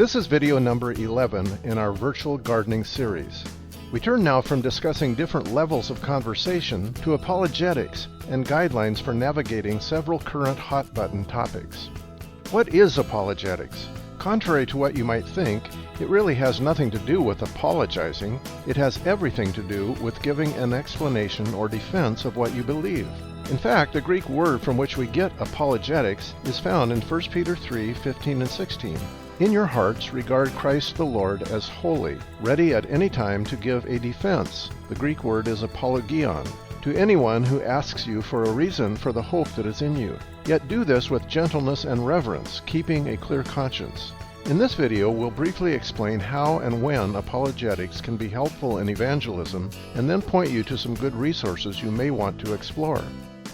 This is video number 11 in our virtual gardening series. We turn now from discussing different levels of conversation to apologetics and guidelines for navigating several current hot-button topics. What is apologetics? Contrary to what you might think, it really has nothing to do with apologizing. It has everything to do with giving an explanation or defense of what you believe. In fact, the Greek word from which we get apologetics is found in 1 Peter 3:15 and 16. In your hearts regard Christ the Lord as holy, ready at any time to give a defense. The Greek word is apologion, to anyone who asks you for a reason for the hope that is in you. Yet do this with gentleness and reverence, keeping a clear conscience. In this video, we'll briefly explain how and when apologetics can be helpful in evangelism, and then point you to some good resources you may want to explore.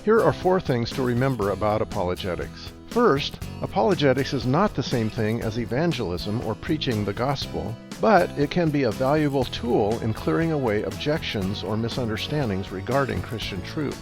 Here are 4 things to remember about apologetics. First, apologetics is not the same thing as evangelism or preaching the gospel, but it can be a valuable tool in clearing away objections or misunderstandings regarding Christian truth.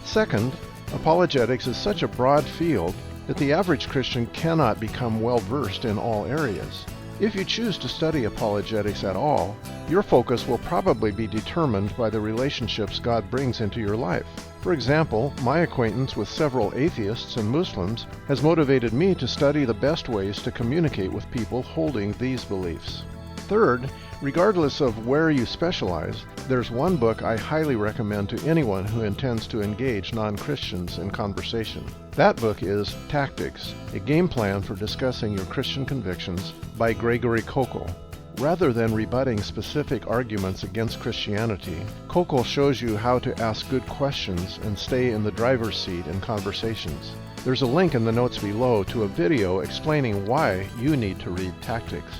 Second, apologetics is such a broad field that the average Christian cannot become well-versed in all areas. If you choose to study apologetics at all, your focus will probably be determined by the relationships God brings into your life. For example, my acquaintance with several atheists and Muslims has motivated me to study the best ways to communicate with people holding these beliefs. Third, regardless of where you specialize, there's one book I highly recommend to anyone who intends to engage non-Christians in conversation. That book is Tactics, a game plan for discussing your Christian convictions by Gregory Koukl. Rather than rebutting specific arguments against Christianity, Koukl shows you how to ask good questions and stay in the driver's seat in conversations. There's a link in the notes below to a video explaining why you need to read Tactics.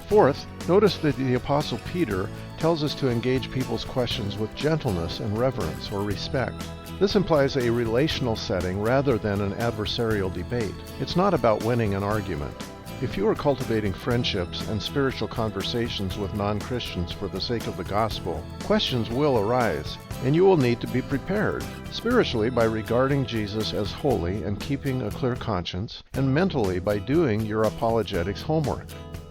Fourth, notice that the Apostle Peter tells us to engage people's questions with gentleness and reverence or respect. This implies a relational setting rather than an adversarial debate. It's not about winning an argument. If you are cultivating friendships and spiritual conversations with non-Christians for the sake of the gospel, questions will arise, and you will need to be prepared, spiritually by regarding Jesus as holy and keeping a clear conscience, and mentally by doing your apologetics homework.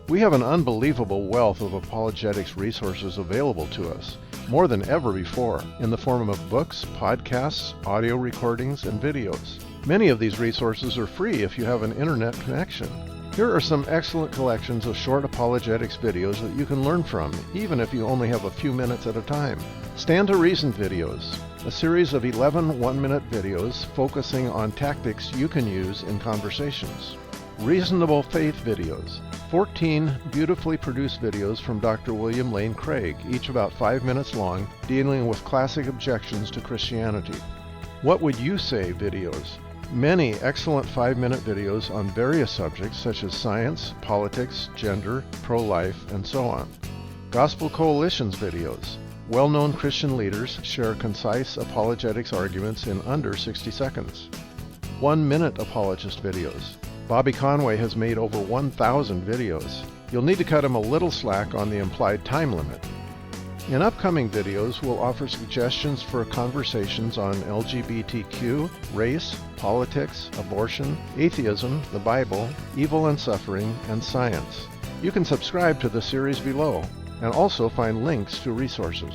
We have an unbelievable wealth of apologetics resources available to us, more than ever before, in the form of books, podcasts, audio recordings, and videos. Many of these resources are free if you have an internet connection. Here are some excellent collections of short apologetics videos that you can learn from, even if you only have a few minutes at a time. Stand to Reason videos, a series of 11 one-minute videos focusing on tactics you can use in conversations. Reasonable Faith videos, 14 beautifully produced videos from Dr. William Lane Craig, each about 5 minutes long, dealing with classic objections to Christianity. What Would You Say videos, many excellent 5-minute videos on various subjects such as science, politics, gender, pro-life, and so on. Gospel Coalitions videos. Well-known Christian leaders share concise apologetics arguments in under 60 seconds. 1-minute apologist videos. Bobby Conway has made over 1,000 videos. You'll need to cut him a little slack on the implied time limit. In upcoming videos, we'll offer suggestions for conversations on LGBTQ, race, politics, abortion, atheism, the Bible, evil and suffering, and science. You can subscribe to the series below, and also find links to resources.